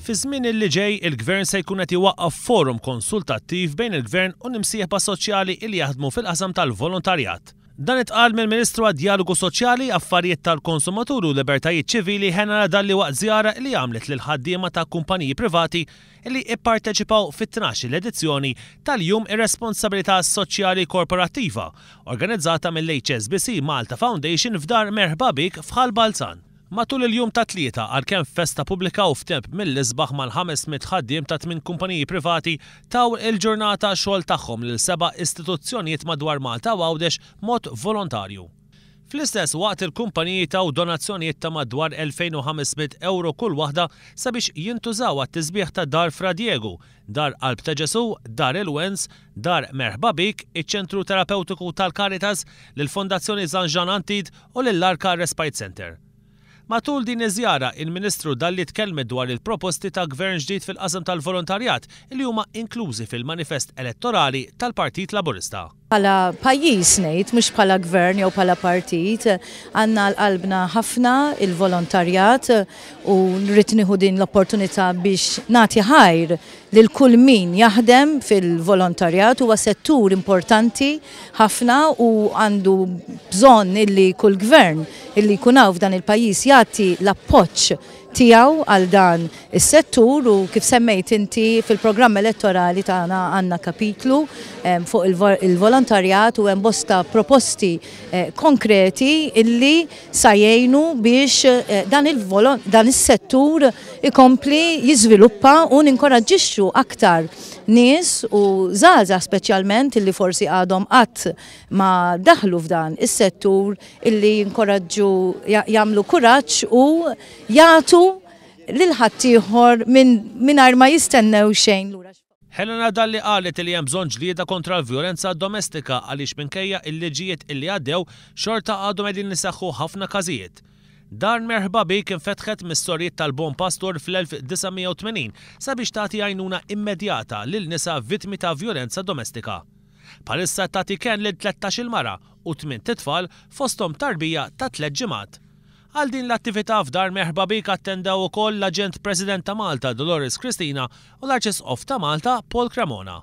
Fi żmien li ġej, il-Gvern se jkun qed iwaqqaf forum konsultattiv bejn il-Gvern u l-imsieħba soċjali li jaħdmu fil-qasam tal-volontarjat. Dan itqal mill-Ministru għad-Dialogu Soċjali, Affarijiet tal-Konsumatur u Libertajiet Ċivili Henna Dalli waqt żjara li għamlet lil ħaddiema ta' kumpaniji privati li ipparteċipaw fit-12 l-edizzjoni tal-Jum Ir-Responsabilità Soċjali Korporattiva, organizzata mill-HSBC Malta Foundation f'dar Merħba Bik f'Ħal Balzan. Matul il-jum ta' tlieta għalkemm festa pubblika u f'temp mill-isbaħ mal-500 ħaddiem ta' 8 kumpaniji privati taw il-ġurnata xogħol tagħhom lil 7 istituzzjonijiet madwar Malta u Għawdex mod volontarju. Fl-istess waqt il-kumpaniji taw donazzjonijiet ta' madwar 2500 euro kull waħda sabiex jintużaw għat-tisbieħ ta' Dar Fra Diegu, Dar Qalb ta' Ġesu, Dar Il-Wens, Dar Merħba Bik, iċ-Ċentru Terapeutiku tal-Caritas, lill-Fondazzjoni San Ġan Antid u lill-Arka Respite Center. Matul din iż-żjara, il-Ministru Dalli tkellmet dwar il-proposti ta' gvern ġdid fil-qasam tal-volontarjat li huma inklużi fil-manifest elettorali tal-Partit Laburista. Bħala pajjiż ngħid, mhux bħala gvern jew bħala partit, għandna l-qalbna ħafna il-volontarjat u nrid nieħu din l-opportunità biex nagħti ħajr lil kull min jaħdem fil-volontarjat. Huwa settur importanti ħafna u għandu bżonn illi kull gvern illi jkun hawn f'dan il-pajjiż jagħti l-appoġġ tiegħu għal dan is-settur u kif semmejt inti fil-programm elettorali tagħna għandna kapitlu fuq il-volontarjat u hemm bosta proposti konkreti illi sa jgħinu biex dan is-settur ikompli jiżviluppa u ninkoraġġixxu aktar nies u żgħażagħ speċjalment illi forsi għadhom qatt ma daħlu f'dan is-settur illi jinkoraġġu jagħmlu kuraġġ u jagħtu lil ħaddieħor mingħajr ma jistennew xejn lura. Henna Dalli qalet li hemm bżonn ġlieda kontra l-vjolenza domestika għaliex minkejja il-liġijiet illi għaddew xorta għadhom qegħdin nisaħħu ħafna każijiet. Dar Merħba Bik infetħet mis-storjiet tal-Bon Pastor fl-1980 sabiex tagħti għajnuna immedjata lil nisa vittmi ta' vjolenza domestika. Bħalissa tagħti kien lil 13 mara u 8 tfal fosthom tarbija ta' 3 ġimgħat. Għal din l-attività f'Dar Merħba Bik attendew ukoll l-Aġent President ta' Malta Dolores Cristina u l-Arċisqof ta' Malta Paul Cremona.